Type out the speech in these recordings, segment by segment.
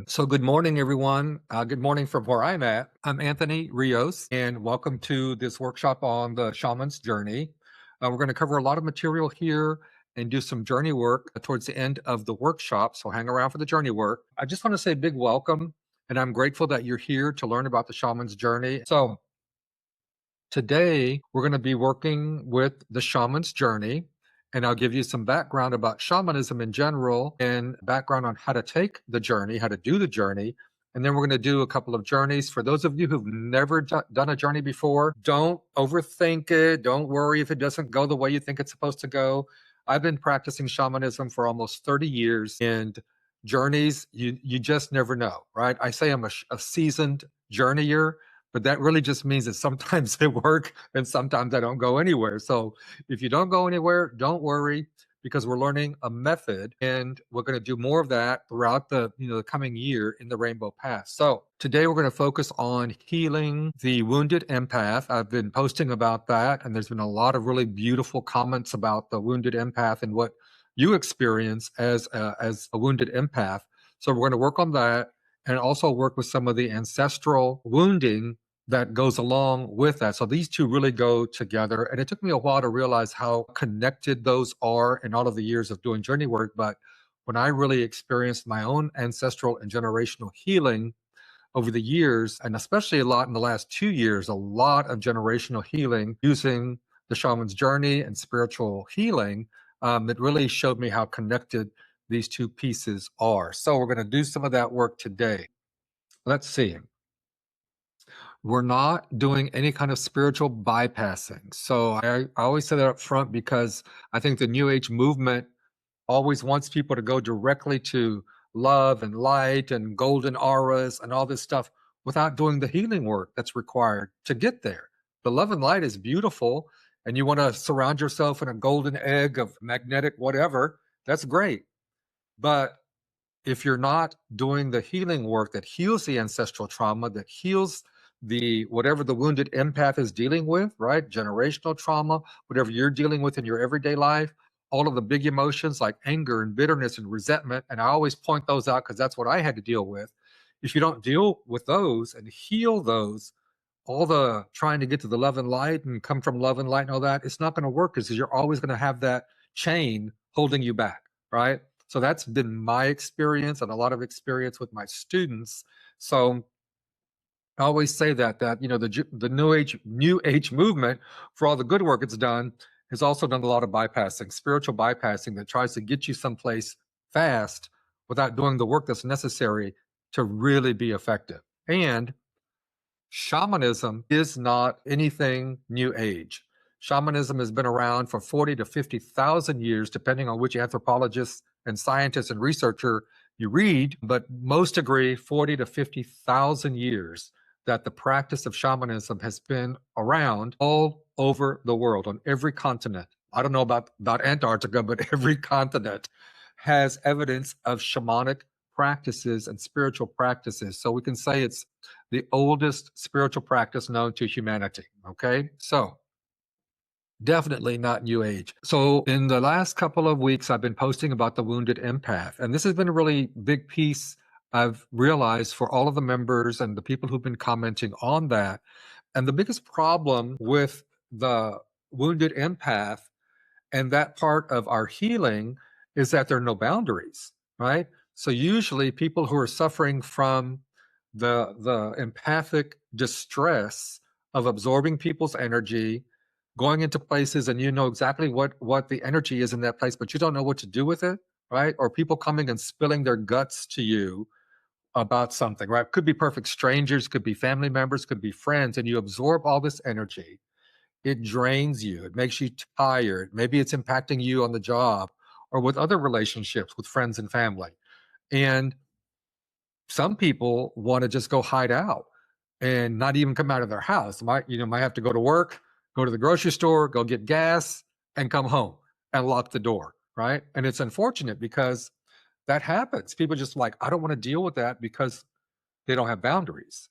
So, good morning, everyone. Good morning from where I'm at. I'm Anthony Rios, and welcome to this workshop on the shaman's journey. We're going to cover a lot of material here and do some journey work towards the end of the workshop. So, hang around for the journey work. I just want to say a big welcome, and I'm grateful that you're here to learn about the shaman's journey. So, today, we're going to be working with the shaman's journey, and I'll give you some background about shamanism in general and background on how to take the journey, how to do the journey. And then we're going to do a couple of journeys. For those of you who've never done a journey before, don't overthink it. Don't worry if it doesn't go the way you think it's supposed to go. I've been practicing shamanism for almost 30 years, and journeys, you just never know, right? I say I'm a seasoned journeyer, but that really just means that sometimes they work and sometimes I don't go anywhere. So if you don't go anywhere, don't worry, because we're learning a method and we're going to do more of that throughout the coming year in the Rainbow Path. So today we're going to focus on healing the wounded empath. I've been posting about that, and there's been a lot of really beautiful comments about the wounded empath and what you experience as a wounded empath. So we're going to work on that and also work with some of the ancestral wounding that goes along with that. So these two really go together. And it took me a while to realize how connected those are in all of the years of doing journey work. But when I really experienced my own ancestral and generational healing over the years, and especially a lot in the last 2 years, a lot of generational healing using the shaman's journey and spiritual healing, it really showed me how connected these two pieces are. So we're going to do some of that work today. Let's see. We're not doing any kind of spiritual bypassing. So I always say that up front because I think the New Age movement always wants people to go directly to love and light and golden auras and all this stuff without doing the healing work that's required to get there. The love and light is beautiful, and you want to surround yourself in a golden egg of magnetic whatever. That's great. But if you're not doing the healing work that heals the ancestral trauma, that heals the whatever the wounded empath is dealing with, right? Generational trauma, whatever you're dealing with in your everyday life, all of the big emotions like anger and bitterness and resentment. And I always point those out because that's what I had to deal with. If you don't deal with those and heal those, all the trying to get to the love and light and come from love and light and all that, it's not going to work because you're always going to have that chain holding you back, right? So that's been my experience and a lot of experience with my students. So I always say that the new age movement, for all the good work it's done, has also done a lot of bypassing, spiritual bypassing that tries to get you someplace fast without doing the work that's necessary to really be effective. And shamanism is not anything new age. Shamanism has been around for 40 to 50,000 years, depending on which anthropologist and scientist and researcher you read, but most agree 40 to 50,000 years that the practice of shamanism has been around all over the world on every continent. I don't know about Antarctica, but every continent has evidence of shamanic practices and spiritual practices. So we can say it's the oldest spiritual practice known to humanity. Okay. So definitely not new age. So in the last couple of weeks, I've been posting about the wounded empath. And this has been a really big piece I've realized for all of the members and the people who've been commenting on that. And the biggest problem with the wounded empath and that part of our healing is that there are no boundaries, right? So usually people who are suffering from the empathic distress of absorbing people's energy, going into places and you know exactly what the energy is in that place, but you don't know what to do with it, right? Or people coming and spilling their guts to you about something, right? Could be perfect strangers, could be family members, could be friends, and you absorb all this energy. It drains you. It makes you tired. Maybe it's impacting you on the job or with other relationships with friends and family. And some people want to just go hide out and not even come out of their house. Might have to go to work, go to the grocery store, go get gas, and come home and lock the door, right? And it's unfortunate because that happens. People just like, I don't want to deal with that because they don't have boundaries.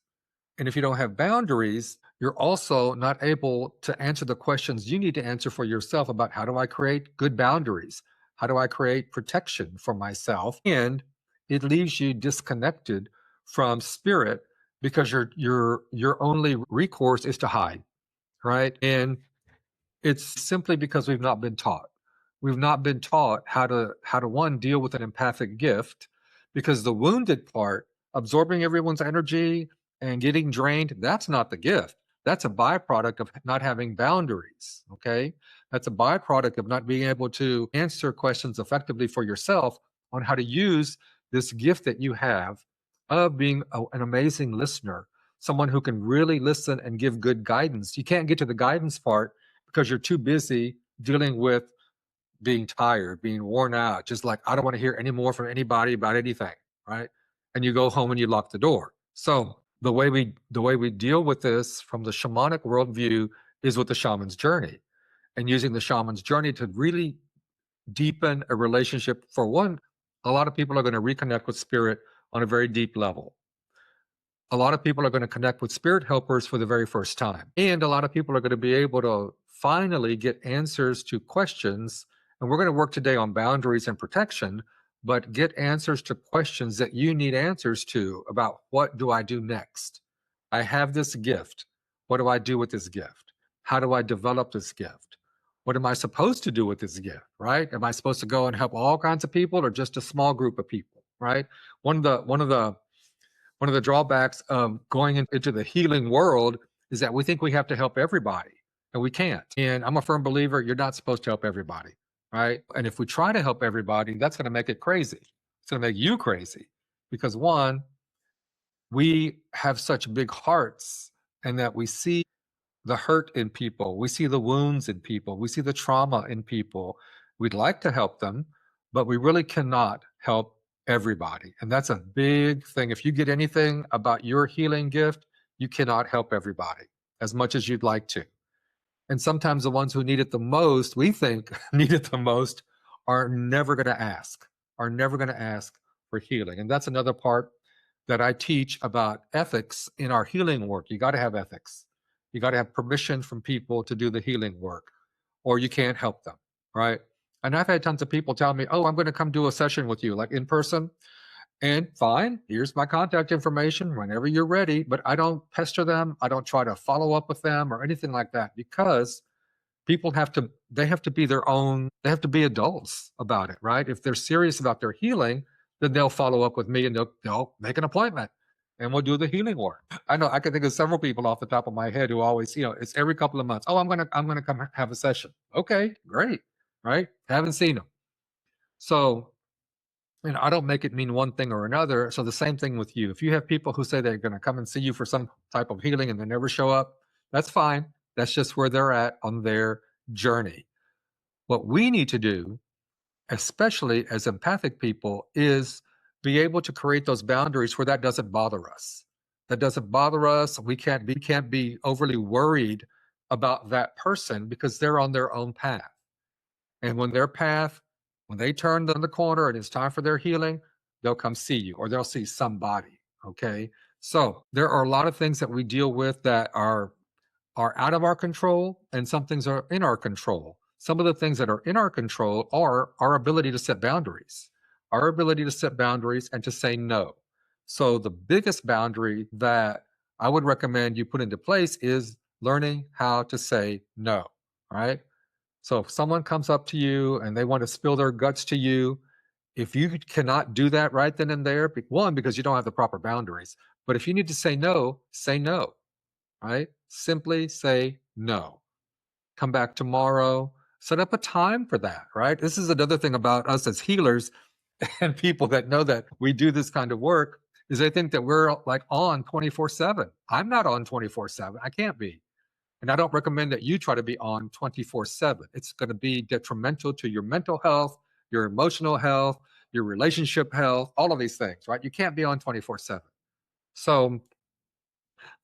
And if you don't have boundaries, you're also not able to answer the questions you need to answer for yourself about how do I create good boundaries? How do I create protection for myself? And it leaves you disconnected from spirit because your only recourse is to hide, right? And it's simply because we've not been taught. We've not been taught how to one deal with an empathic gift, because the wounded part, absorbing everyone's energy and getting drained, that's not the gift. That's a byproduct of not having boundaries. Okay. That's a byproduct of not being able to answer questions effectively for yourself on how to use this gift that you have of being an amazing listener, someone who can really listen and give good guidance. You can't get to the guidance part because you're too busy dealing with being tired, being worn out, just like, I don't want to hear any more from anybody about anything, right? And you go home and you lock the door. So the way we deal with this from the shamanic worldview is with the shaman's journey, and using the shaman's journey to really deepen a relationship. For one, a lot of people are going to reconnect with spirit on a very deep level. A lot of people are going to connect with spirit helpers for the very first time. And a lot of people are going to be able to finally get answers to questions. And we're going to work today on boundaries and protection, but get answers to questions that you need answers to about, what do I do next? I have this gift. What do I do with this gift? How do I develop this gift? What am I supposed to do with this gift, right? Am I supposed to go and help all kinds of people or just a small group of people, right? One of the drawbacks of going into the healing world is that we think we have to help everybody, and we can't. And I'm a firm believer, you're not supposed to help everybody, right? And if we try to help everybody, that's going to make it crazy. It's going to make you crazy because, one, we have such big hearts, and that we see the hurt in people, we see the wounds in people, we see the trauma in people. We'd like to help them, but we really cannot help everybody. And that's a big thing. If you get anything about your healing gift, you cannot help everybody as much as you'd like to. And sometimes the ones who need it the most, we think need it the most, are never going to ask, for healing. And that's another part that I teach about ethics in our healing work. You got to have ethics. You got to have permission from people to do the healing work, or you can't help them, right? And I've had tons of people tell me, oh, I'm going to come do a session with you, like in person. And fine, here's my contact information whenever you're ready. But I don't pester them. I don't try to follow up with them or anything like that, because people have to be their own, they have to be adults about it, right? If they're serious about their healing, then they'll follow up with me and they'll make an appointment and we'll do the healing work. I know I can think of several people off the top of my head who always, it's every couple of months. Oh, I'm gonna come have a session. Okay, great, right? Haven't seen them. So, I don't make it mean one thing or another. So the same thing with you. If you have people who say they're going to come and see you for some type of healing and they never show up, that's fine. That's just where they're at on their journey. What we need to do, especially as empathic people, is be able to create those boundaries where that doesn't bother us. That doesn't bother us. We can't be overly worried about that person because they're on their own path. And when they turn the corner and it's time for their healing, they'll come see you or they'll see somebody. Okay. So there are a lot of things that we deal with that are out of our control, and some things are in our control. Some of the things that are in our control are our ability to set boundaries, and to say no. So the biggest boundary that I would recommend you put into place is learning how to say no, right? So if someone comes up to you and they want to spill their guts to you, if you cannot do that right then and there, one, because you don't have the proper boundaries, but if you need to say no, right? Simply say no. Come back tomorrow. Set up a time for that, right? This is another thing about us as healers and people that know that we do this kind of work, is they think that we're like on 24/7. I'm not on 24/7. I can't be. And I don't recommend that you try to be on 24/7. It's going to be detrimental to your mental health, your emotional health, your relationship health, all of these things, right? You can't be on 24/7. So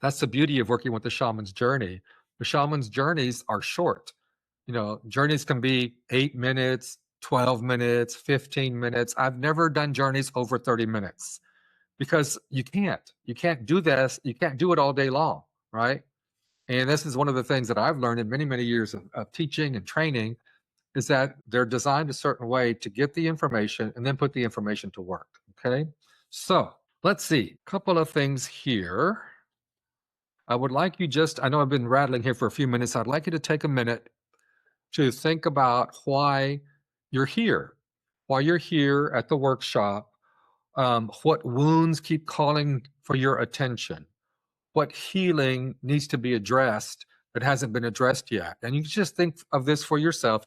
that's the beauty of working with the shaman's journey. The shaman's journeys are short. Journeys can be 8 minutes, 12 minutes, 15 minutes. I've never done journeys over 30 minutes because you can't do this. You can't do it all day long, right? And this is one of the things that I've learned in many, many years of teaching and training, is that they're designed a certain way to get the information and then put the information to work. Okay. So let's see, a couple of things here. I would like you just, I know I've been rattling here for a few minutes. I'd like you to take a minute to think about why you're here, why you're here at the workshop, what wounds keep calling for your attention, what healing needs to be addressed that hasn't been addressed yet. And you can just think of this for yourself.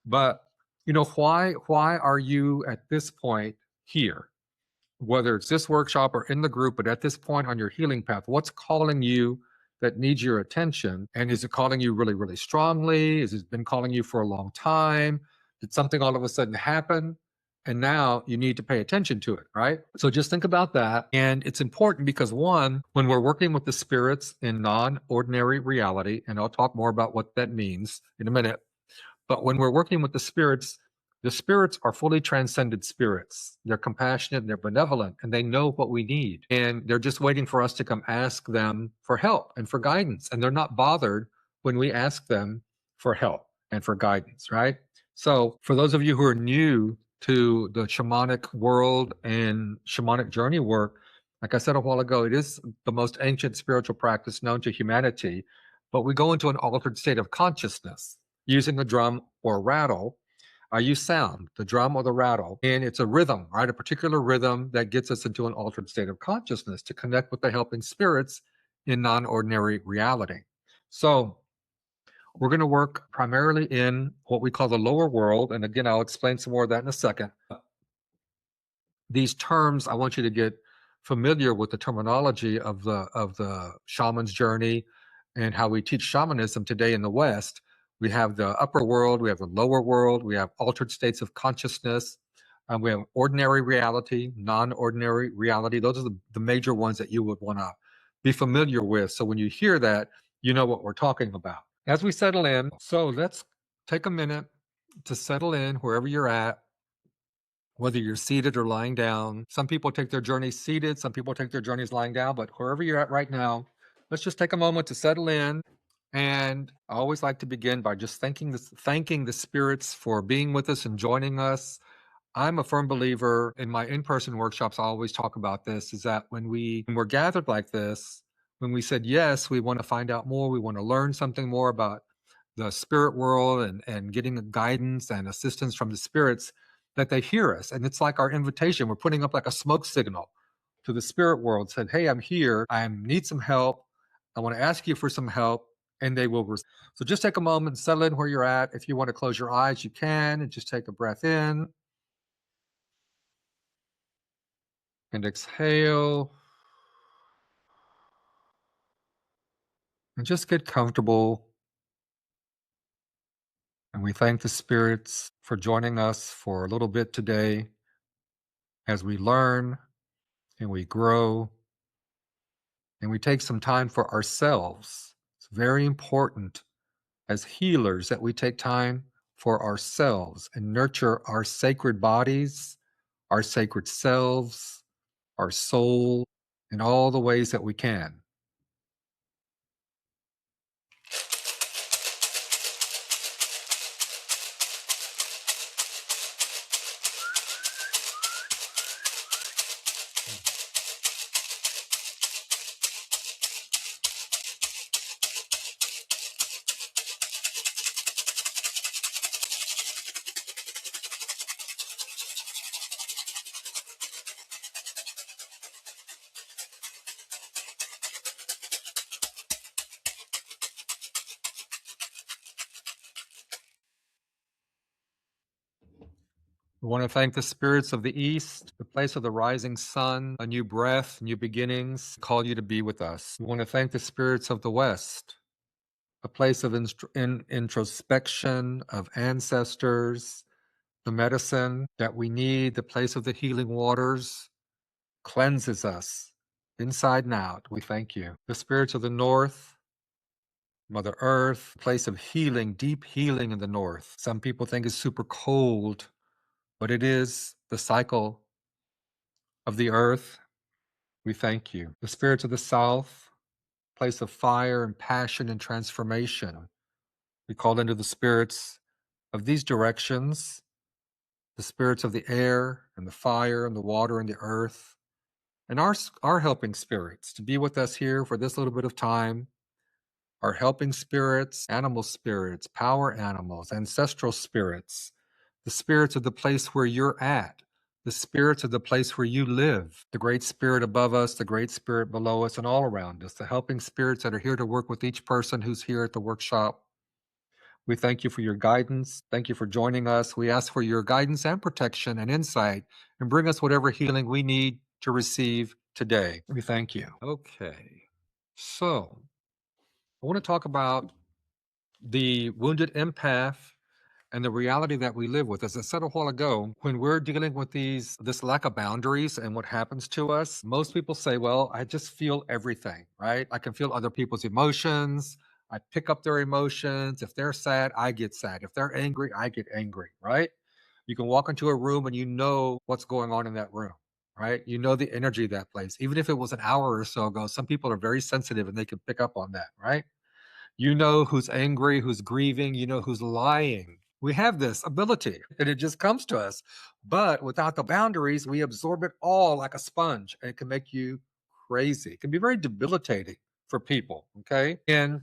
But why are you at this point here? Whether it's this workshop or in the group, but at this point on your healing path, what's calling you that needs your attention? And is it calling you really, really strongly? Has it been calling you for a long time? Did something all of a sudden happen? And now you need to pay attention to it, right? So just think about that. And it's important because, one, when we're working with the spirits in non ordinary reality, and I'll talk more about what that means in a minute, but when we're working with the spirits are fully transcended spirits. They're compassionate, they're benevolent, and they know what we need. And they're just waiting for us to come ask them for help and for guidance. And they're not bothered when we ask them for help and for guidance, right? So, for those of you who are new to the shamanic world and shamanic journey work, like I said a while ago, it is the most ancient spiritual practice known to humanity. But we go into an altered state of consciousness using a drum or rattle. I use sound, the drum or the rattle, and it's a rhythm, right? A particular rhythm that gets us into an altered state of consciousness to connect with the helping spirits in non ordinary reality. So, we're going to work primarily in what we call the lower world. And again, I'll explain some more of that in a second. These terms, I want you to get familiar with the terminology of the shaman's journey and how we teach shamanism today in the West. We have the upper world, we have the lower world, we have altered states of consciousness, we have ordinary reality, non-ordinary reality. Those are the major ones that you would want to be familiar with. So when you hear that, you know what we're talking about. As we settle in, so let's take a minute to settle in wherever you're at, whether you're seated or lying down. Some people take their journeys seated, some people take their journeys lying down, but wherever you're at right now, let's just take a moment to settle in. And I always like to begin by just thanking the spirits for being with us and joining us. I'm a firm believer in my in-person workshops. I always talk about this, is that when we're gathered like this, when we said yes, we want to find out more, we want to learn something more about the spirit world and getting guidance and assistance from the spirits, that they hear us. And it's like our invitation. We're putting up like a smoke signal to the spirit world, said, hey, I'm here. I need some help. I want to ask you for some help. And they will. So just take a moment, settle in where you're at. If you want to close your eyes, you can, and just take a breath in and exhale. And just get comfortable. And we thank the spirits for joining us for a little bit today as we learn and we grow and we take some time for ourselves. It's very important as healers that we take time for ourselves and nurture our sacred bodies, our sacred selves, our soul, in all the ways that we can. We want to thank the spirits of the East, the place of the rising sun, a new breath, new beginnings, call you to be with us. We want to thank the spirits of the West, a place of introspection, of ancestors, the medicine that we need, the place of the healing waters, cleanses us inside and out. We thank you. The spirits of the North, Mother Earth, place of healing, deep healing in the North. Some people think it's super cold, but it is the cycle of the earth. We thank you. The spirits of the South, place of fire and passion and transformation. We call into the spirits of these directions, the spirits of the air and the fire and the water and the earth, and our helping spirits to be with us here for this little bit of time. Our helping spirits, animal spirits, power animals, ancestral spirits, the spirits of the place where you're at, the spirits of the place where you live, the great spirit above us, the great spirit below us, and all around us, the helping spirits that are here to work with each person who's here at the workshop. We thank you for your guidance. Thank you for joining us. We ask for your guidance and protection and insight, and bring us whatever healing we need to receive today. We thank you. Okay. So, I want to talk about the wounded empath and the reality that we live with. As I said a while ago, when we're dealing with this lack of boundaries and what happens to us, most people say, well, I just feel everything, right? I can feel other people's emotions. I pick up their emotions. If they're sad, I get sad. If they're angry, I get angry, right? You can walk into a room and you know what's going on in that room, right? You know the energy of that place. Even if it was an hour or so ago, some people are very sensitive and they can pick up on that, right? You know who's angry, who's grieving, you know who's lying. We have this ability and it just comes to us. But without the boundaries, we absorb it all like a sponge and it can make you crazy. It can be very debilitating for people. Okay. And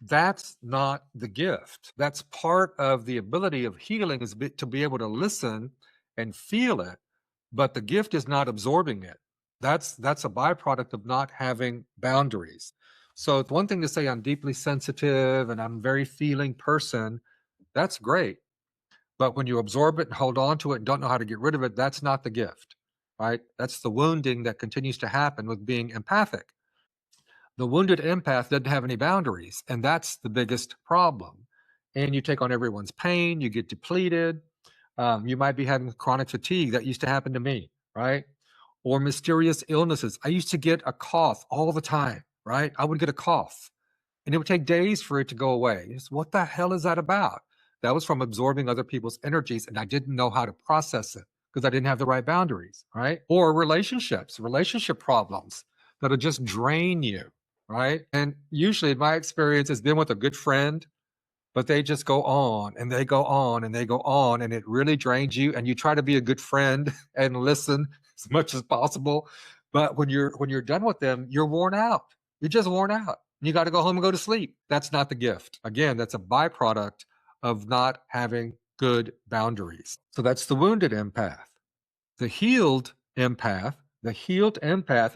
that's not the gift. That's part of the ability of healing is to be able to listen and feel it, but the gift is not absorbing it. That's a byproduct of not having boundaries. So it's one thing to say I'm deeply sensitive and I'm a very feeling person. That's great. But when you absorb it and hold on to it and don't know how to get rid of it, that's not the gift, right? That's the wounding that continues to happen with being empathic. The wounded empath doesn't have any boundaries, and that's the biggest problem. And you take on everyone's pain, you get depleted. You might be having chronic fatigue. That used to happen to me, right? Or mysterious illnesses. I used to get a cough all the time, right? I would get a cough and it would take days for it to go away. What the hell is that about? That was from absorbing other people's energies, and I didn't know how to process it because I didn't have the right boundaries, right? Or relationships, relationship problems that'll just drain you, right? And usually, my experience has been with a good friend, but they just go on and they go on and they go on, and it really drains you. And you try to be a good friend and listen as much as possible, but when you're done with them, you're worn out. You're just worn out. You got to go home and go to sleep. That's not the gift. Again, that's a byproduct of not having good boundaries. So that's the wounded empath. The healed empath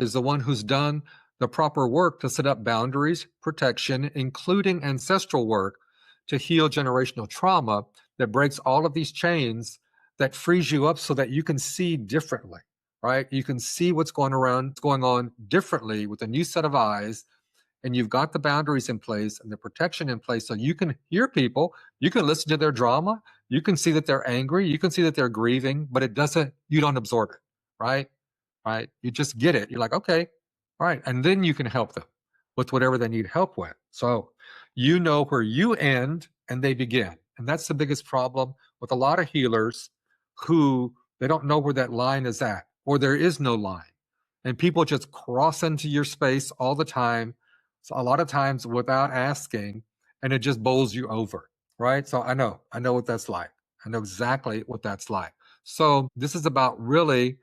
is the one who's done the proper work to set up boundaries, protection, including ancestral work to heal generational trauma that breaks all of these chains, that frees you up so that you can see differently, right? You can see what's going on differently with a new set of eyes, and you've got the boundaries in place and the protection in place so you can hear people, you can listen to their drama, you can see that they're angry, you can see that they're grieving, but you don't absorb it, right? Right? You just get it. You're like, okay, all right. And then you can help them with whatever they need help with. So you know where you end and they begin. And that's the biggest problem with a lot of healers who they don't know where that line is at, or there is no line. And people just cross into your space all the time, so a lot of times without asking, and it just bowls you over, right? So I know what that's like. I know exactly what that's like. So this is about really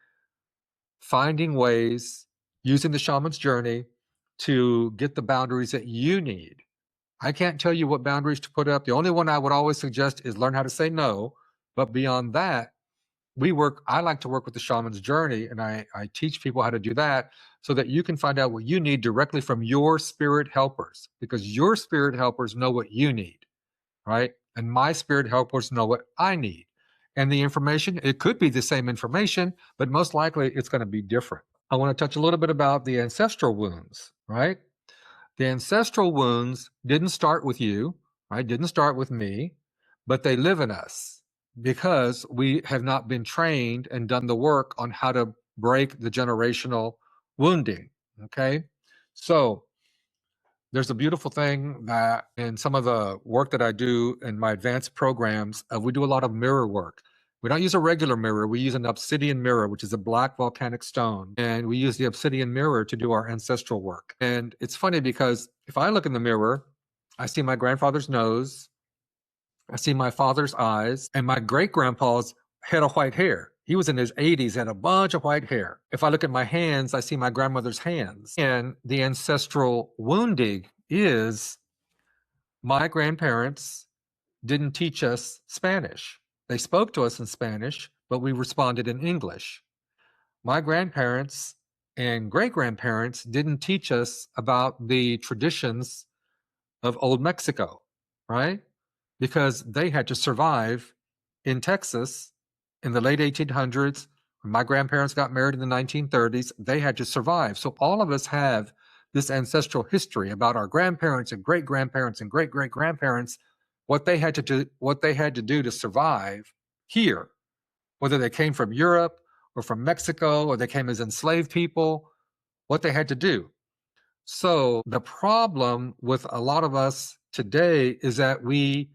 finding ways, using the shaman's journey to get the boundaries that you need. I can't tell you what boundaries to put up. The only one I would always suggest is learn how to say no. But beyond that, I like to work with the shaman's journey, and I teach people how to do that so that you can find out what you need directly from your spirit helpers, because your spirit helpers know what you need, right? And my spirit helpers know what I need. And the information, it could be the same information, but most likely it's going to be different. I want to touch a little bit about the ancestral wounds, right? The ancestral wounds didn't start with you, right? Didn't start with me, but they live in us because we have not been trained and done the work on how to break the generational wounding, okay? So there's a beautiful thing that in some of the work that I do in my advanced programs, we do a lot of mirror work. We don't use a regular mirror. We use an obsidian mirror, which is a black volcanic stone. And we use the obsidian mirror to do our ancestral work. And it's funny because if I look in the mirror, I see my grandfather's nose, I see my father's eyes, and my great grandpa's head of white hair. He was in his 80s, had a bunch of white hair. If I look at my hands, I see my grandmother's hands. And the ancestral wounding is my grandparents didn't teach us Spanish. They spoke to us in Spanish, but we responded in English. My grandparents and great grandparents didn't teach us about the traditions of old Mexico, right? Because they had to survive in Texas in the late 1800s. When my grandparents got married in the 1930s, they had to survive. So all of us have this ancestral history about our grandparents and great grandparents and great great grandparents, what they had to do to survive here, whether they came from Europe or from Mexico or they came as enslaved people, what they had to do. So the problem with a lot of us today is that we,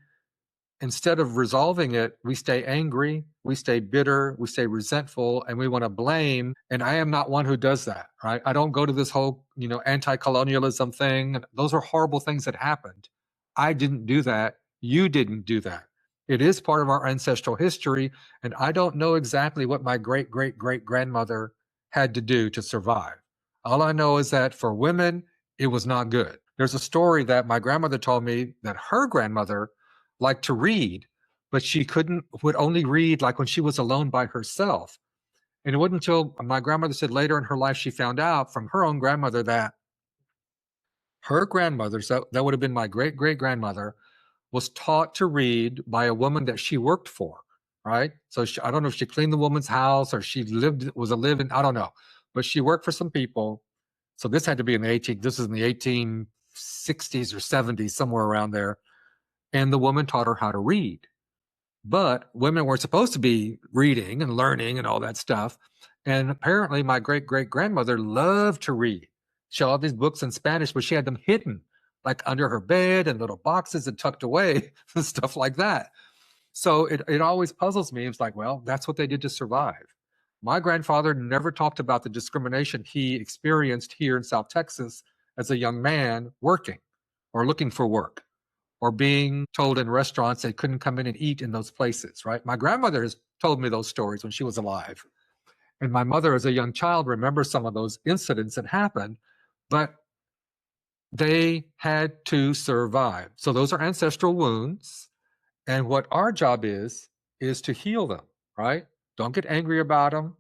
instead of resolving it, we stay angry, we stay bitter, we stay resentful, and we want to blame. And I am not one who does that, right? I don't go to this whole, anti-colonialism thing. Those are horrible things that happened. I didn't do that. You didn't do that. It is part of our ancestral history. And I don't know exactly what my great, great, great grandmother had to do to survive. All I know is that for women, it was not good. There's a story that my grandmother told me that her grandmother liked to read, but she would only read like when she was alone by herself. And it wasn't until my grandmother said later in her life she found out from her own grandmother that her grandmother, so that would have been my great great grandmother, was taught to read by a woman that she worked for, right? So I don't know if she cleaned the woman's house or she was a living, I don't know, but she worked for some people. So this had to be this is in the 1860s or 70s, somewhere around there. And the woman taught her how to read. But women were supposed to be reading and learning and all that stuff. And apparently my great great grandmother loved to read. She had all these books in Spanish, but she had them hidden, like under her bed and little boxes and tucked away and stuff like that. So it always puzzles me. It's like, well, that's what they did to survive. My grandfather never talked about the discrimination he experienced here in South Texas as a young man working or looking for work, or being told in restaurants they couldn't come in and eat in those places, right? My grandmother has told me those stories when she was alive. And my mother, as a young child, remembers some of those incidents that happened, but they had to survive. So those are ancestral wounds. And what our job is to heal them, right? Don't get angry about them.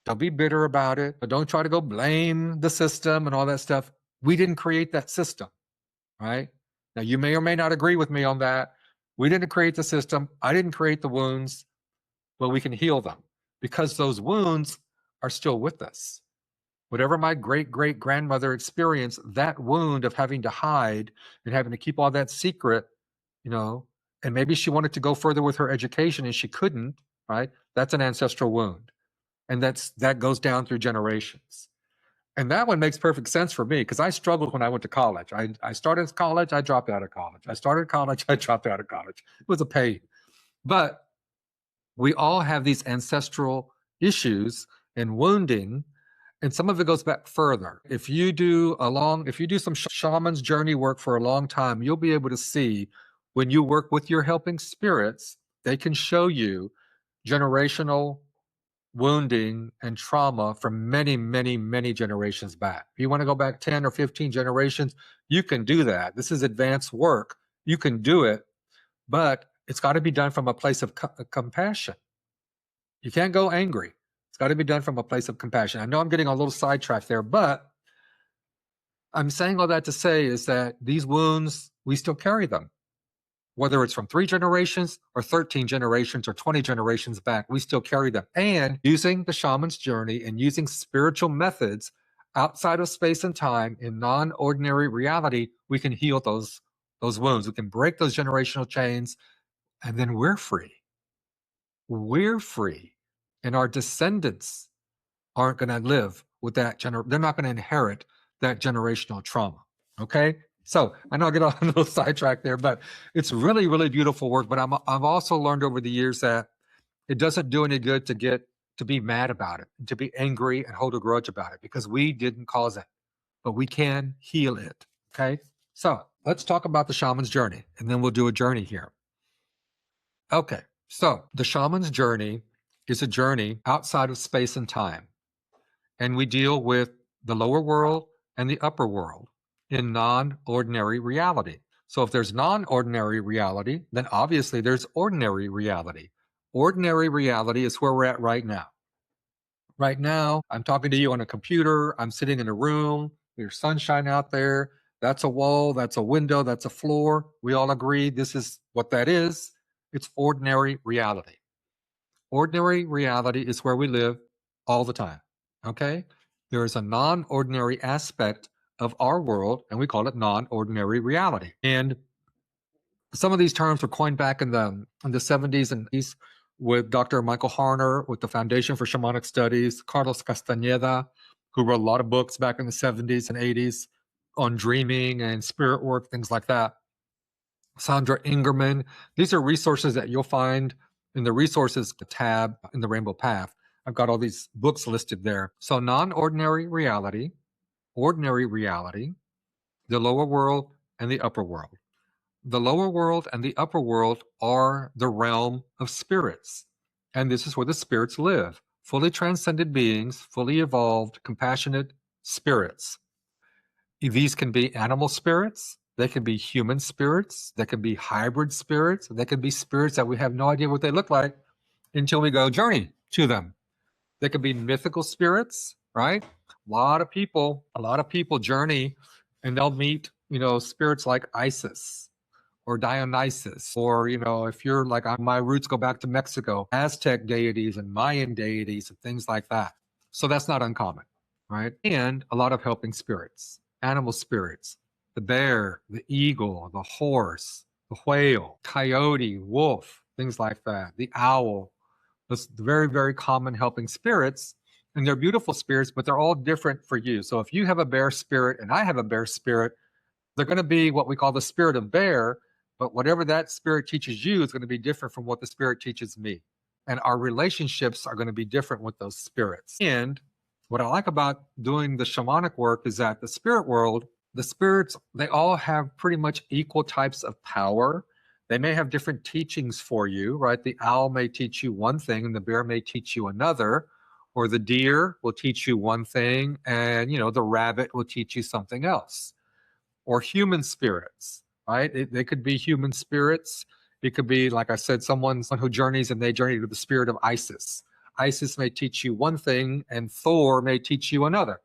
Don't be bitter about it. But don't try to go blame the system and all that stuff. We didn't create that system, right? Now, you may or may not agree with me on that. We didn't create the system. I didn't create the wounds, but we can heal them because those wounds are still with us. Whatever my great great grandmother experienced, that wound of having to hide and having to keep all that secret, and maybe she wanted to go further with her education and she couldn't, right? That's an ancestral wound. And that goes down through generations. And that one makes perfect sense for me because I struggled when I went to college. I started college, I dropped out of college. I started college, I dropped out of college. It was a pain. But we all have these ancestral issues and wounding, and some of it goes back further. If you do some shaman's journey work for a long time, you'll be able to see when you work with your helping spirits, they can show you generational wounding and trauma from many, many, many generations back. If you want to go back 10 or 15 generations, you can do that. This is advanced work. You can do it, but it's got to be done from a place of compassion. You can't go angry. It's got to be done from a place of compassion. I know I'm getting a little sidetracked there, but I'm saying all that to say is that these wounds, we still carry them. Whether it's from 3 generations or 13 generations or 20 generations back, we still carry them. And using the shaman's journey and using spiritual methods outside of space and time in non-ordinary reality, we can heal those wounds. We can break those generational chains, and then we're free. We're free. And our descendants aren't going to live with that. They're not going to inherit that generational trauma. Okay? So I know I get a little sidetracked there, but it's really, really beautiful work. But I've also learned over the years that it doesn't do any good to be mad about it, to be angry and hold a grudge about it, because we didn't cause it, but we can heal it. Okay. So let's talk about the shaman's journey, and then we'll do a journey here. Okay. So the shaman's journey is a journey outside of space and time. And we deal with the lower world and the upper world in non ordinary reality. So if there's non ordinary reality, then obviously there's ordinary reality. Ordinary reality is where we're at right now. Right now, I'm talking to you on a computer. I'm sitting in a room. There's sunshine out there. That's a wall. That's a window. That's a floor. We all agree this is what that is. It's ordinary reality. Ordinary reality is where we live all the time. Okay? There is a non ordinary aspect of our world, and we call it non ordinary reality. And some of these terms were coined back in the 70s and 80s with Dr. Michael Harner with the Foundation for Shamanic Studies, Carlos Castaneda, who wrote a lot of books back in the 70s and 80s on dreaming and spirit work, things like that. Sandra Ingerman. These are resources that you'll find in the resources tab in the Rainbow Path. I've got all these books listed there. So non-ordinary reality, ordinary reality, the lower world, and the upper world. The lower world and the upper world are the realm of spirits. And this is where the spirits live. Fully transcended beings, fully evolved, compassionate spirits. These can be animal spirits, they can be human spirits, they can be hybrid spirits, they can be spirits that we have no idea what they look like until we go journey to them. They can be mythical spirits, right? A lot of people journey and they'll meet, spirits like Isis or Dionysus, or, if you're like, my roots go back to Mexico, Aztec deities and Mayan deities and things like that. So that's not uncommon, right? And a lot of helping spirits, animal spirits, the bear, the eagle, the horse, the whale, coyote, wolf, things like that, the owl. Those very, very common helping spirits. And they're beautiful spirits, but they're all different for you. So if you have a bear spirit and I have a bear spirit, they're going to be what we call the spirit of bear, but whatever that spirit teaches you is going to be different from what the spirit teaches me. And our relationships are going to be different with those spirits. And what I like about doing the shamanic work is that the spirit world, the spirits, they all have pretty much equal types of power. They may have different teachings for you, right? The owl may teach you one thing and the bear may teach you another, or the deer will teach you one thing and, the rabbit will teach you something else. Or human spirits, right? They could be human spirits. It could be, like I said, someone who journeys and they journey to the spirit of Isis. Isis may teach you one thing and Thor may teach you another,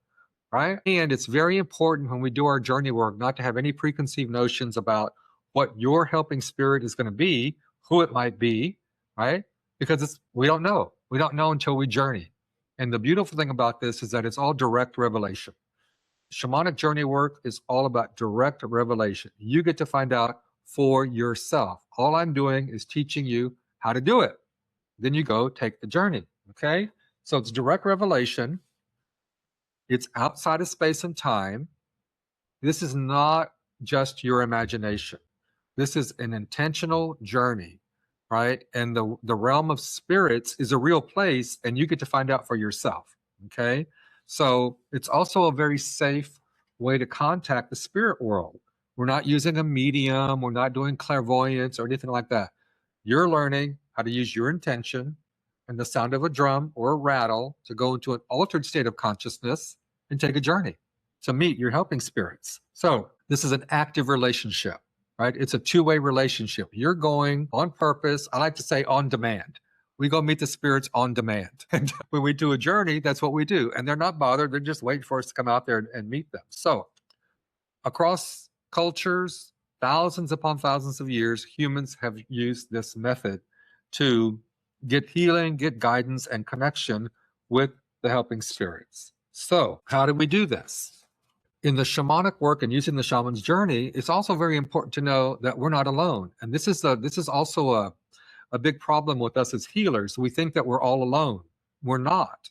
right? And it's very important when we do our journey work not to have any preconceived notions about what your helping spirit is going to be, who it might be, right? Because we don't know. We don't know until we journey. And the beautiful thing about this is that it's all direct revelation. Shamanic journey work is all about direct revelation. You get to find out for yourself. All I'm doing is teaching you how to do it. Then you go take the journey, okay? So it's direct revelation. It's outside of space and time. This is not just your imagination. This is an intentional journey, right? And the realm of spirits is a real place, and you get to find out for yourself, okay? So it's also a very safe way to contact the spirit world. We're not using a medium. We're not doing clairvoyance or anything like that. You're learning how to use your intention and the sound of a drum or a rattle to go into an altered state of consciousness and take a journey to meet your helping spirits. So this is an active relationship, right? It's a two-way relationship. You're going on purpose. I like to say on demand. We go meet the spirits on demand. And when we do a journey, that's what we do. And they're not bothered. They're just waiting for us to come out there and meet them. So across cultures, thousands upon thousands of years, humans have used this method to get healing, get guidance, and connection with the helping spirits. So how do we do this? In the shamanic work and using the shaman's journey, it's also very important to know that we're not alone. And this is also a big problem with us as healers. We think that we're all alone. We're not.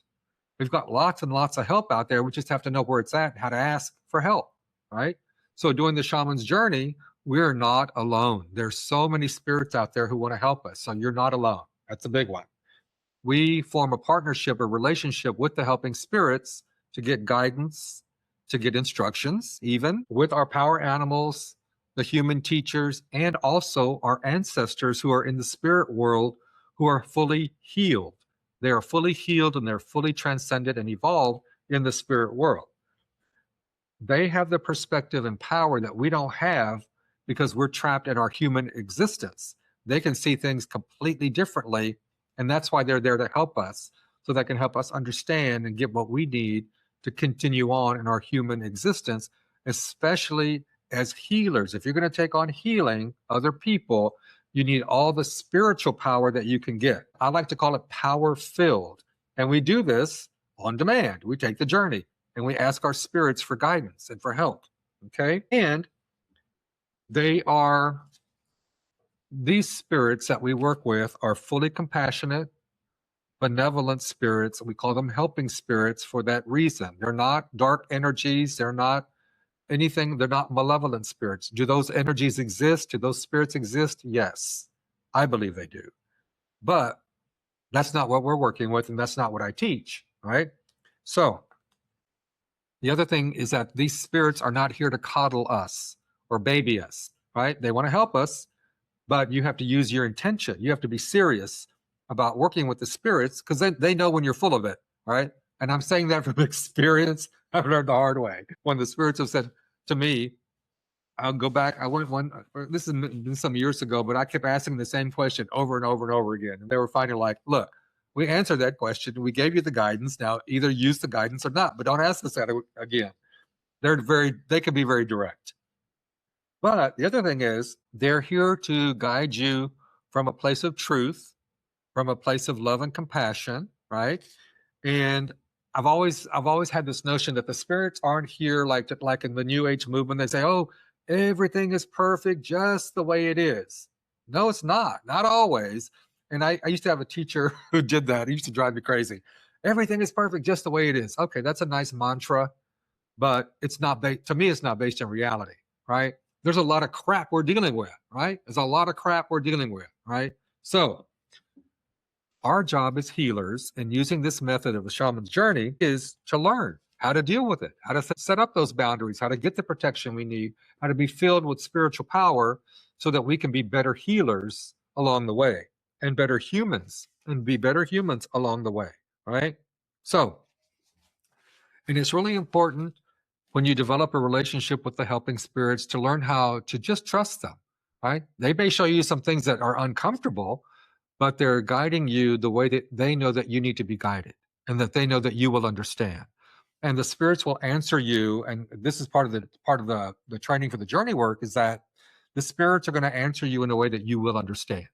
We've got lots and lots of help out there. We just have to know where it's at and how to ask for help, right? So doing the shaman's journey, we're not alone. There's so many spirits out there who want to help us. So you're not alone. That's a big one. We form a partnership, a relationship with the helping spirits to get guidance, to get instructions, even with our power animals, the human teachers, and also our ancestors who are in the spirit world who are fully healed. They are fully healed and they're fully transcended and evolved in the spirit world. They have the perspective and power that we don't have because we're trapped in our human existence. They can see things completely differently, and that's why they're there to help us, so they can help us understand and get what we need to continue on in our human existence, especially as healers. If you're going to take on healing other people, you need all the spiritual power that you can get. I like to call it power filled. And we do this on demand. We take the journey and we ask our spirits for guidance and for help. Okay. And these spirits that we work with are fully compassionate, benevolent spirits. We call them helping spirits for that reason. They're not dark energies. They're not anything. They're not malevolent spirits. Do those energies exist? Do those spirits exist? Yes, I believe they do. But that's not what we're working with, and that's not what I teach, right? So the other thing is that these spirits are not here to coddle us or baby us, right? They want to help us, but you have to use your intention. You have to be serious about working with the spirits because they know when you're full of it, right? And I'm saying that from experience. I've learned the hard way. When the spirits have said to me, I'll go back. I went one, this has been some years ago, but I kept asking the same question over and over and over again. And they were finally like, look, we answered that question. We gave you the guidance. Now either use the guidance or not, but don't ask us that again. They can be very direct. But the other thing is they're here to guide you from a place of truth, from a place of love and compassion, right? And I've always had this notion that the spirits aren't here like in the New Age movement. They say, oh, everything is perfect just the way it is. No, it's not always. And I used to have a teacher who did that. He used to drive me crazy. Everything is perfect just the way it is. Okay, that's a nice mantra, but it's not to me, it's not based in reality, right? There's a lot of crap we're dealing with, right? There's a lot of crap we're dealing with, right? So our job as healers and using this method of the shaman's journey is to learn how to deal with it, how to set up those boundaries, how to get the protection we need, how to be filled with spiritual power so that we can be better healers along the way and better humans and be better humans along the way, right? So, and it's really important when you develop a relationship with the helping spirits to learn how to just trust them, right? They may show you some things that are uncomfortable, but they're guiding you the way that they know that you need to be guided and that they know that you will understand. And the spirits will answer you. And this is part of the training for the journey work, is that the spirits are going to answer you in a way that you will understand.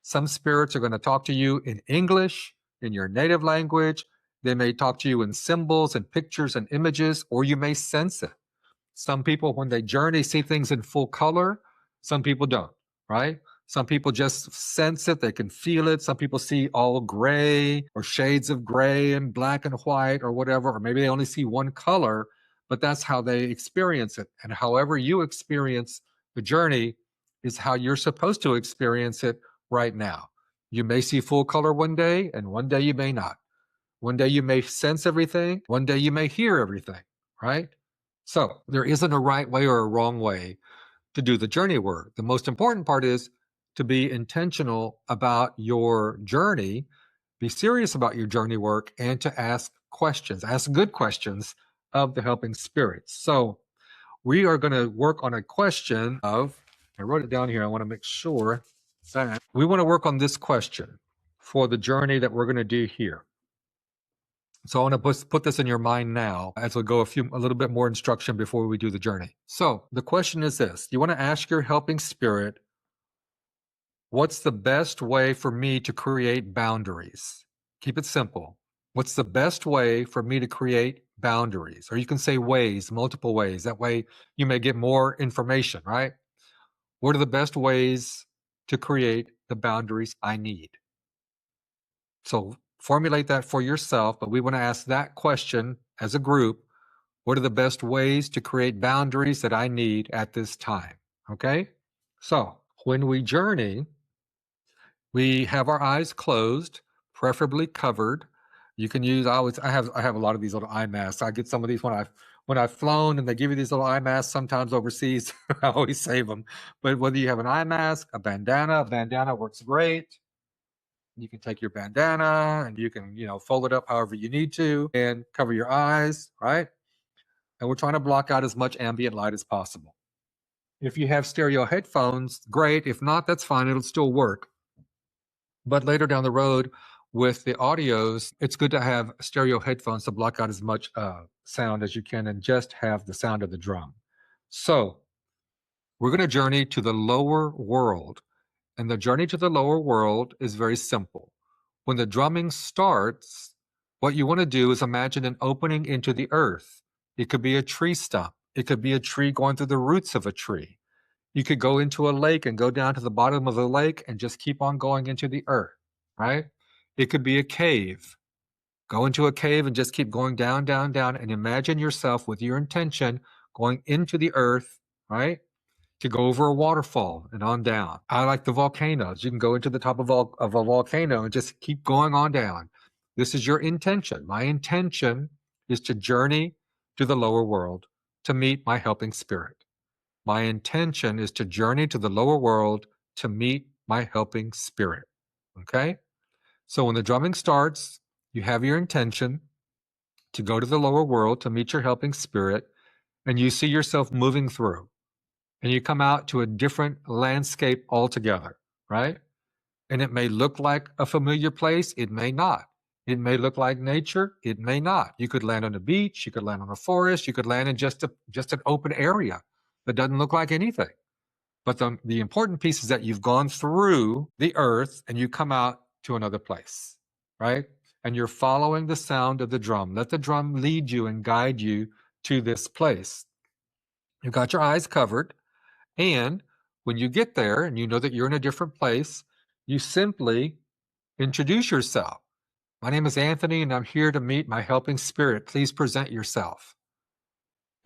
Some spirits are going to talk to you in English, in your native language. They may talk to you in symbols and pictures and images, or you may sense it. Some people, when they journey, see things in full color. Some people don't, right? Some people just sense it. They can feel it. Some people see all gray or shades of gray and black and white or whatever, or maybe they only see one color, but that's how they experience it. And however you experience the journey is how you're supposed to experience it right now. You may see full color one day, and one day you may not. One day you may sense everything. One day you may hear everything, right? So there isn't a right way or a wrong way to do the journey work. The most important part is to be intentional about your journey, be serious about your journey work, and to ask questions, ask good questions of the helping spirits. So we are going to work on a question of, I wrote it down here, I want to make sure that we want to work on this question for the journey that we're going to do here. So I want to put this in your mind now as we go a little bit more instruction before we do the journey. So the question is this: you want to ask your helping spirit, what's the best way for me to create boundaries? Keep it simple. What's the best way for me to create boundaries? Or you can say ways, multiple ways. That way you may get more information, right? What are the best ways to create the boundaries I need? So formulate that for yourself, but we want to ask that question as a group. What are the best ways to create boundaries that I need at this time? Okay? So when we journey, we have our eyes closed, preferably covered. You can use, I have a lot of these little eye masks. I get some of these when I've flown and they give you these little eye masks sometimes overseas. I always save them. But whether you have an eye mask, a bandana works great. You can take your bandana and you can, fold it up however you need to and cover your eyes, right? And we're trying to block out as much ambient light as possible. If you have stereo headphones, great. If not, that's fine. It'll still work. But later down the road with the audios, it's good to have stereo headphones to block out as much sound as you can and just have the sound of the drum. So we're going to journey to the lower world. And the journey to the lower world is very simple. When the drumming starts, what you want to do is imagine an opening into the earth. It could be a tree stump. It could be a tree going through the roots of a tree. You could go into a lake and go down to the bottom of the lake and just keep on going into the earth, right? It could be a cave. Go into a cave and just keep going down, down, down, and imagine yourself with your intention going into the earth, right? To go over a waterfall and on down. I like the volcanoes. You can go into the top of a volcano and just keep going on down. This is your intention. My intention is to journey to the lower world to meet my helping spirit. My intention is to journey to the lower world to meet my helping spirit. Okay? So when the drumming starts, you have your intention to go to the lower world to meet your helping spirit, and you see yourself moving through, and you come out to a different landscape altogether, right? And it may look like a familiar place, it may not. It may look like nature, it may not. You could land on a beach, you could land on a forest, you could land in just an open area that doesn't look like anything. But the important piece is that you've gone through the earth and you come out to another place, right? And you're following the sound of the drum. Let the drum lead you and guide you to this place. You've got your eyes covered. And when you get there and you know that you're in a different place, you simply introduce yourself. My name is Anthony, and I'm here to meet my helping spirit. Please present yourself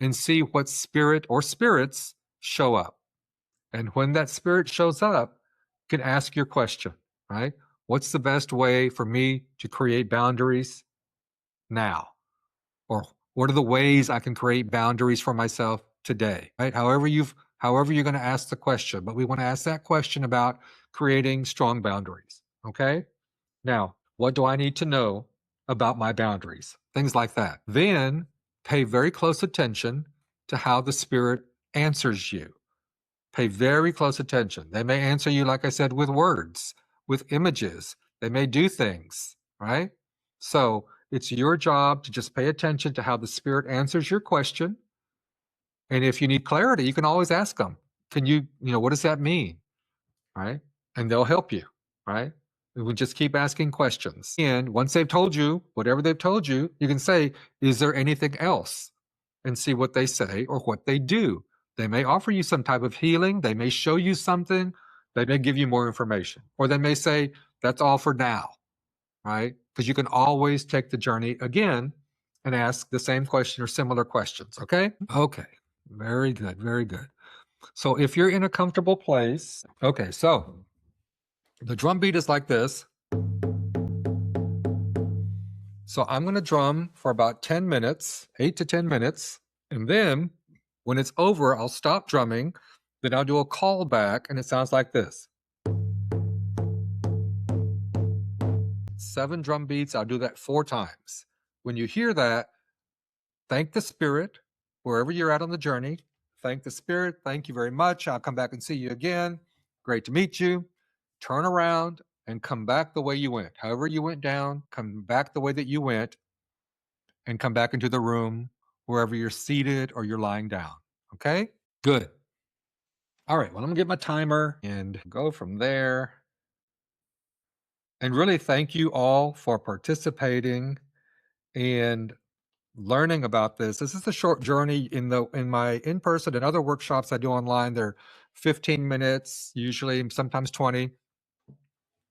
and see what spirit or spirits show up. And when that spirit shows up, you can ask your question, right? What's the best way for me to create boundaries now? Or what are the ways I can create boundaries for myself today, right? However you're going to ask the question, but we want to ask that question about creating strong boundaries, okay? Now, what do I need to know about my boundaries? Things like that. Then pay very close attention to how the spirit answers you. Pay very close attention. They may answer you, like I said, with words, with images. They may do things, right? So it's your job to just pay attention to how the spirit answers your question. And if you need clarity, you can always ask them, what does that mean? Right? And they'll help you, right? We just keep asking questions. And once they've told you, whatever they've told you, you can say, is there anything else? And see what they say or what they do. They may offer you some type of healing. They may show you something. They may give you more information. Or they may say, that's all for now, right? Because you can always take the journey again and ask the same question or similar questions, okay? Okay, very good, very good. So if you're in a comfortable place, okay, so the drum beat is like this. So I'm going to drum for about 10 minutes, 8 to 10 minutes. And then when it's over, I'll stop drumming. Then I'll do a call back, and it sounds like this. 7 drum beats. I'll do that 4 times. When you hear that, thank the spirit, wherever you're at on the journey. Thank the spirit. Thank you very much. I'll come back and see you again. Great to meet you. Turn around and come back the way you went. However you went down, come back the way that you went, and come back into the room wherever you're seated or you're lying down. Okay? Good. All right. Well, I'm going to get my timer and go from there. And really thank you all for participating and learning about this. This is a short journey in my in-person and other workshops I do online. They're 15 minutes, usually, sometimes 20.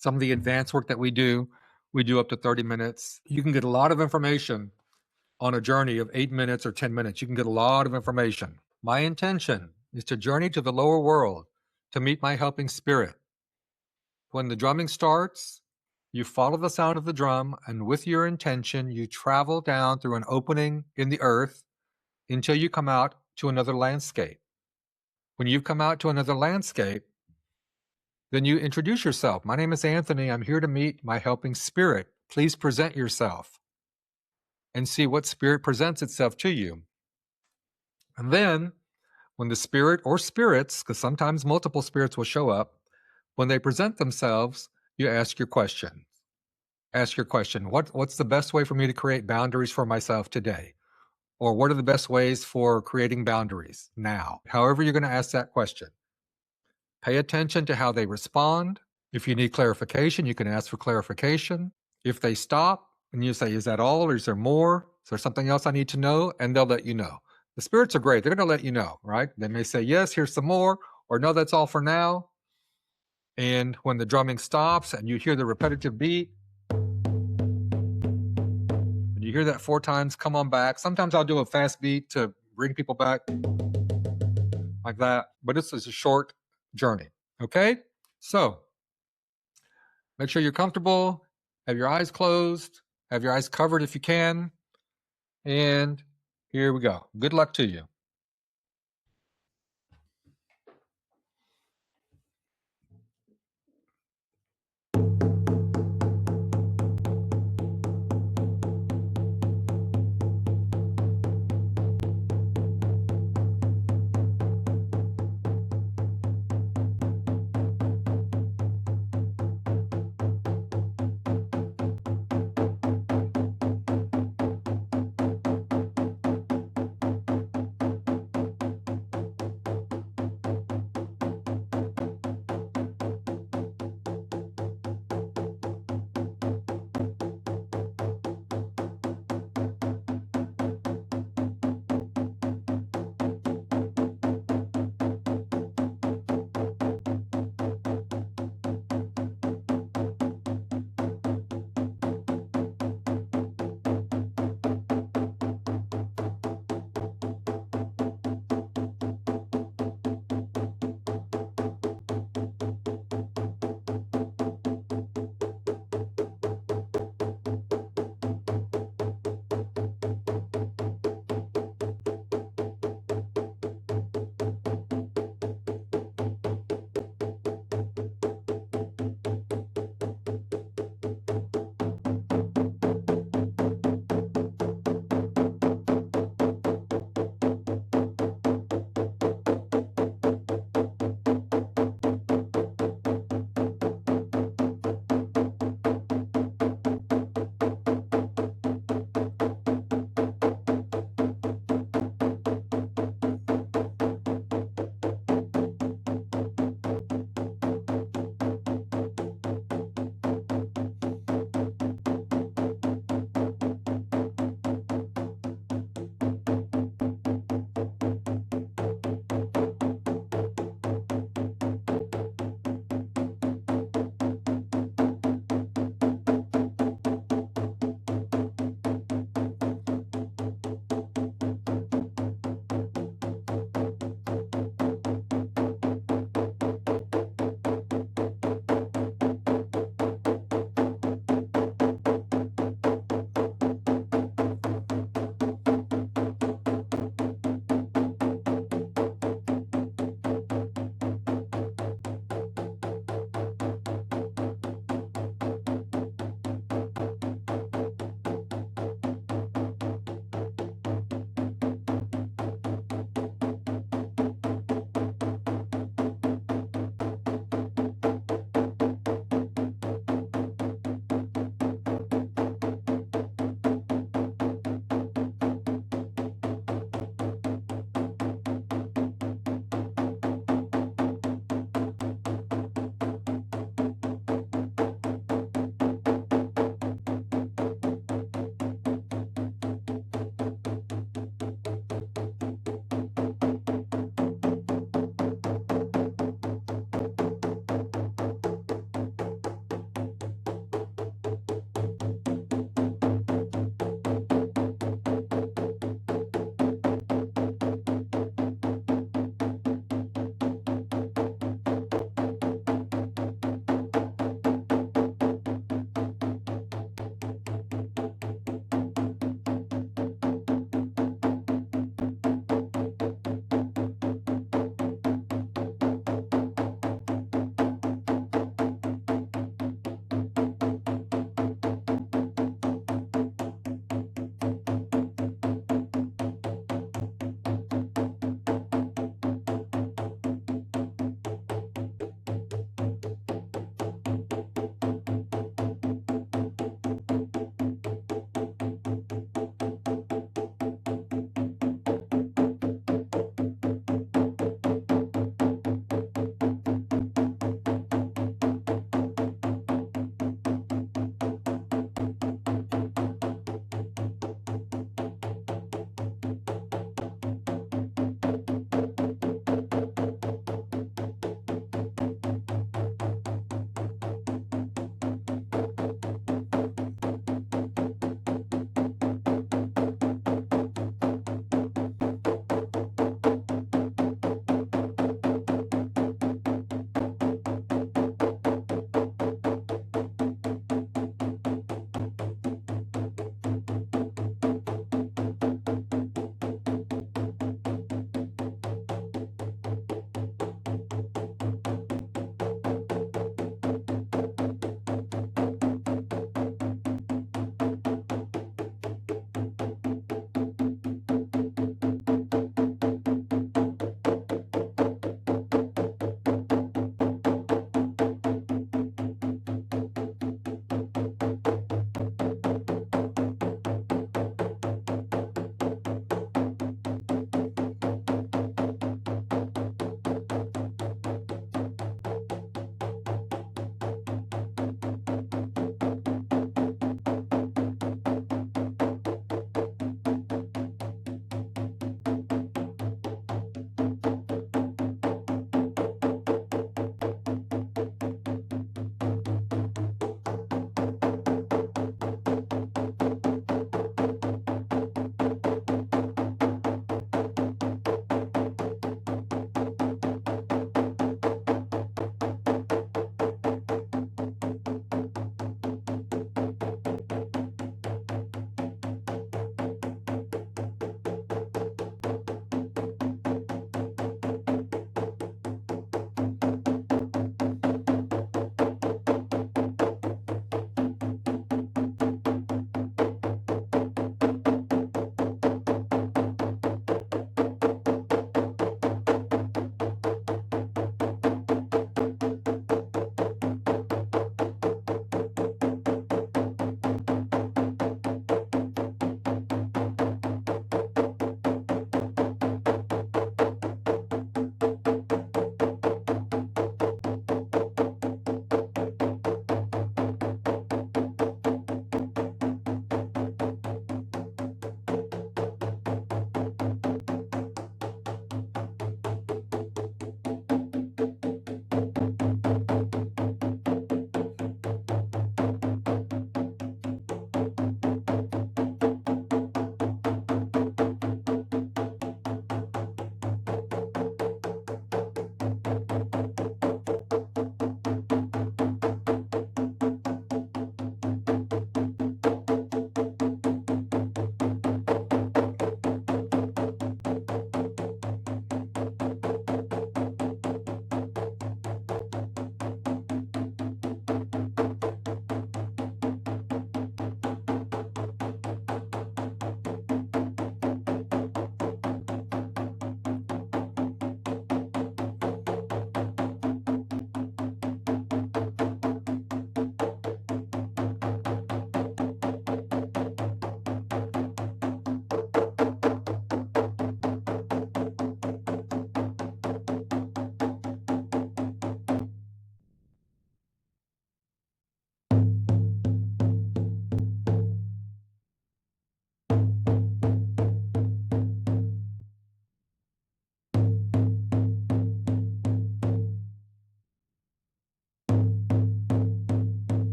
Some of the advanced work that we do up to 30 minutes. You can get a lot of information on a journey of 8 minutes or 10 minutes. You can get a lot of information. My intention is to journey to the lower world to meet my helping spirit. When the drumming starts, you follow the sound of the drum, and with your intention, you travel down through an opening in the earth until you come out to another landscape. When you've come out to another landscape, Then you introduce yourself. My name is Anthony. I'm here to meet my helping spirit. Please present yourself and see what spirit presents itself to you. And then when the spirit or spirits, because sometimes multiple spirits will show up, when they present themselves, you ask your question. Ask your question. What's the best way for me to create boundaries for myself today? Or what are the best ways for creating boundaries now? However, you're going to ask that question. Pay attention to how they respond. If you need clarification, you can ask for clarification. If they stop and you say, is that all or is there more? Is there something else I need to know? And they'll let you know. The spirits are great. They're going to let you know, right? They may say, yes, here's some more, or no, that's all for now. And when the drumming stops and you hear the repetitive beat, when you hear that 4 times, come on back. Sometimes I'll do a fast beat to bring people back like that, but this is a short journey. Okay? So make sure you're comfortable, have your eyes closed, have your eyes covered if you can. And here we go. Good luck to you.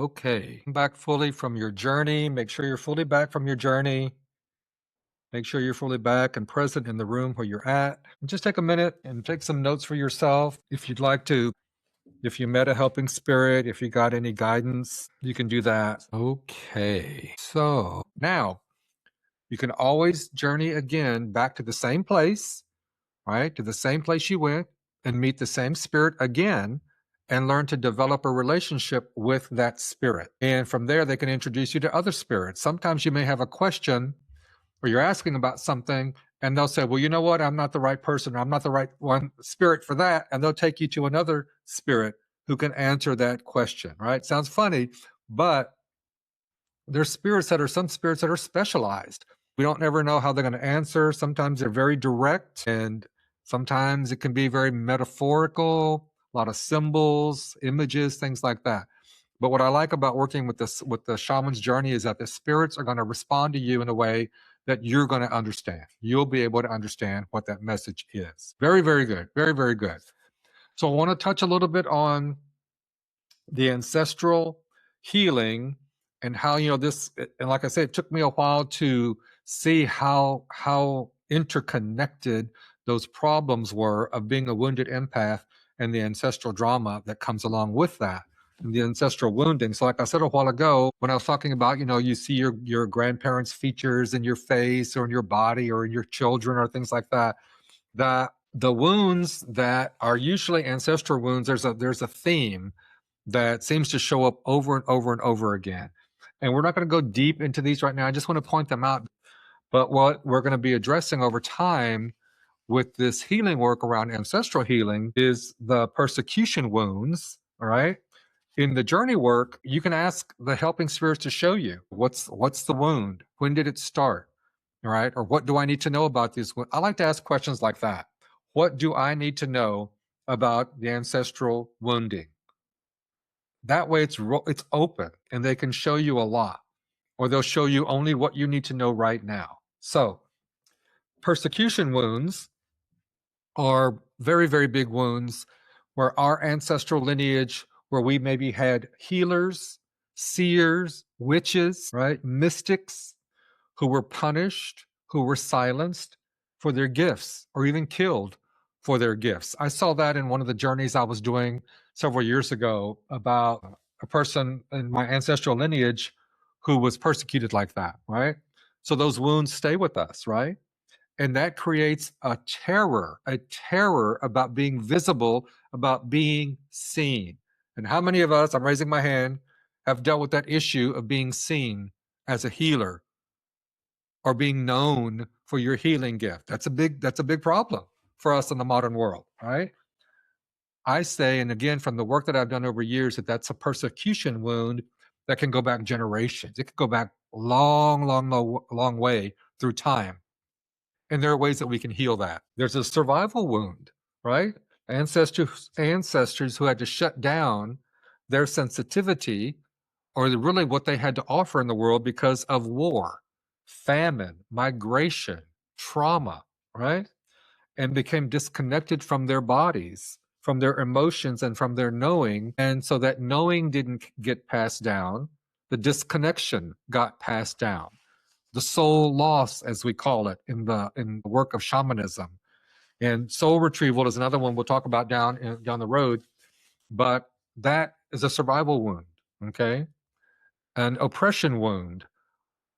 Okay. Come back fully from your journey. Make sure you're fully back from your journey. Make sure you're fully back and present in the room where you're at. And just take a minute and take some notes for yourself. If you'd like to, if you met a helping spirit, if you got any guidance, you can do that. Okay. So now you can always journey again back to the same place, right? To the same place you went and meet the same spirit again and learn to develop a relationship with that spirit. And from there, they can introduce you to other spirits. Sometimes you may have a question or you're asking about something and they'll say, well, you know what? I'm not the right person. I'm not the right one spirit for that. And they'll take you to another spirit who can answer that question, right? Sounds funny, but there's some spirits that are specialized. We don't ever know how they're going to answer. Sometimes they're very direct, and sometimes it can be very metaphorical, a lot of symbols, images, things like that. But what I like about working with the shaman's journey is that the spirits are going to respond to you in a way that you're going to understand. You'll be able to understand what that message is. Very, very good. Very, very good. So I want to touch a little bit on the ancestral healing and how this, and like I said, it took me a while to see how interconnected those problems were of being a wounded empath and the ancestral drama that comes along with that and the ancestral wounding. So like I said a while ago when I was talking about you see your grandparents' features in your face or in your body or in your children or things like that, the wounds that are usually ancestral wounds, there's a theme that seems to show up over and over and over again. And we're not going to go deep into these right now. I just want to point them out. But what we're going to be addressing over time with this healing work around ancestral healing is the persecution wounds. All right. In the journey work, you can ask the helping spirits to show you what's the wound, when did it start, all right, or what do I need to know about these. I like to ask questions like that. What do I need to know about the ancestral wounding? That way it's open and they can show you a lot, or they'll show you only what you need to know right now. So persecution wounds are very, very big wounds where our ancestral lineage, where we maybe had healers, seers, witches, right, mystics who were punished, who were silenced for their gifts or even killed for their gifts. I saw that in one of the journeys I was doing several years ago about a person in my ancestral lineage who was persecuted like that, right? So those wounds stay with us, right? And that creates a terror about being visible, about being seen. And how many of us, I'm raising my hand, have dealt with that issue of being seen as a healer or being known for your healing gift? That's a big problem for us in the modern world, right? I say, and again, from the work that I've done over years, that that's a persecution wound that can go back generations. It can go back long way through time. And there are ways that we can heal that. There's a survival wound, right? Ancestors who had to shut down their sensitivity or really what they had to offer in the world because of war, famine, migration, trauma, right? And became disconnected from their bodies, from their emotions, and from their knowing. And so that knowing didn't get passed down, the disconnection got passed down. The soul loss, as we call it in the work of shamanism. And soul retrieval is another one we'll talk about down the road, but that is a survival wound, okay? An oppression wound,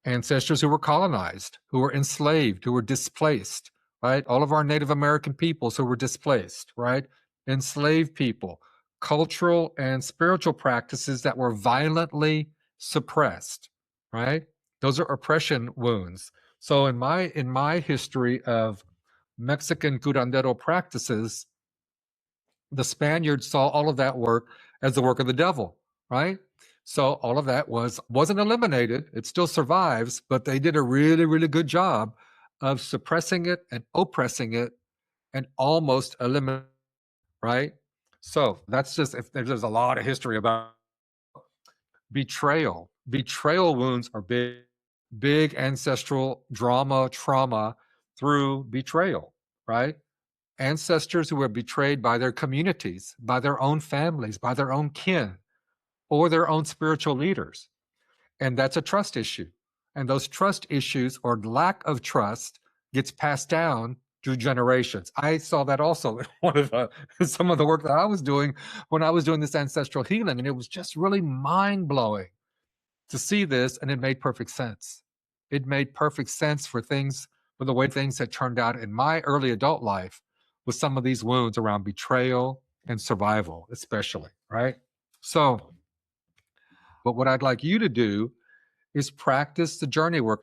ancestors who were colonized, who were enslaved, who were displaced, right? All of our Native American peoples who were displaced, right? Enslaved people, cultural and spiritual practices that were violently suppressed, right? Those are oppression wounds. So in my history of Mexican curandero practices, the Spaniards saw all of that work as the work of the devil, right? So all of that wasn't eliminated. It still survives, but they did a really, really good job of suppressing it and oppressing it and almost eliminating, right? So that's just, if there's a lot of history about betrayal. Betrayal wounds are big ancestral trauma through betrayal, right? Ancestors who were betrayed by their communities, by their own families, by their own kin, or their own spiritual leaders. And that's a trust issue. And those trust issues or lack of trust gets passed down through generations. I saw that also in one of some of the work that I was doing when I was doing this ancestral healing. And it was just really mind blowing to see this. And it made perfect sense. It made perfect sense for things, for the way things had turned out in my early adult life with some of these wounds around betrayal and survival, especially, right? So, but what I'd like you to do is practice the journey work.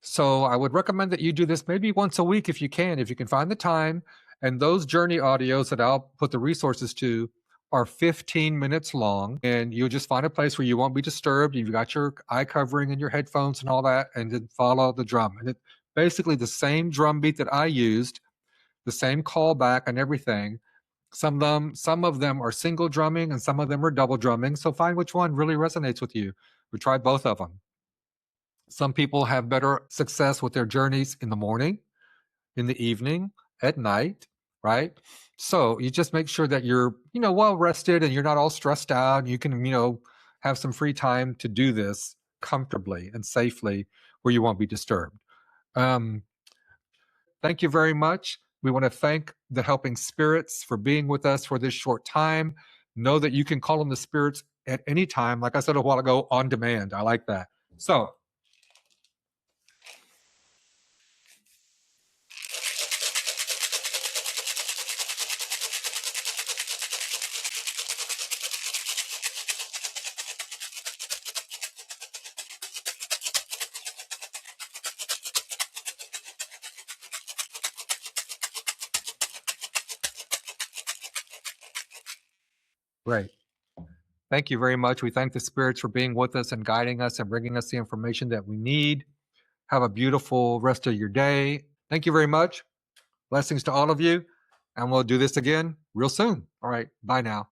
So I would recommend that you do this maybe once a week if you can find the time. And those journey audios that I'll put the resources to are 15 minutes long. And you'll just find a place where you won't be disturbed. You've got your eye covering and your headphones and all that, and then follow the drum. And it basically the same drum beat that I used, the same callback and everything. Some of them are single drumming and some of them are double drumming. So find which one really resonates with you. We try both of them. Some people have better success with their journeys in the morning, in the evening, at night, right? So you just make sure that you're, well rested and you're not all stressed out. You can, have some free time to do this comfortably and safely where you won't be disturbed. Thank you very much. We want to thank the helping spirits for being with us for this short time. Know that you can call on the spirits at any time. Like I said a while ago, on demand. I like that. So, great. Thank you very much. We thank the spirits for being with us and guiding us and bringing us the information that we need. Have a beautiful rest of your day. Thank you very much. Blessings to all of you. And we'll do this again real soon. All right. Bye now.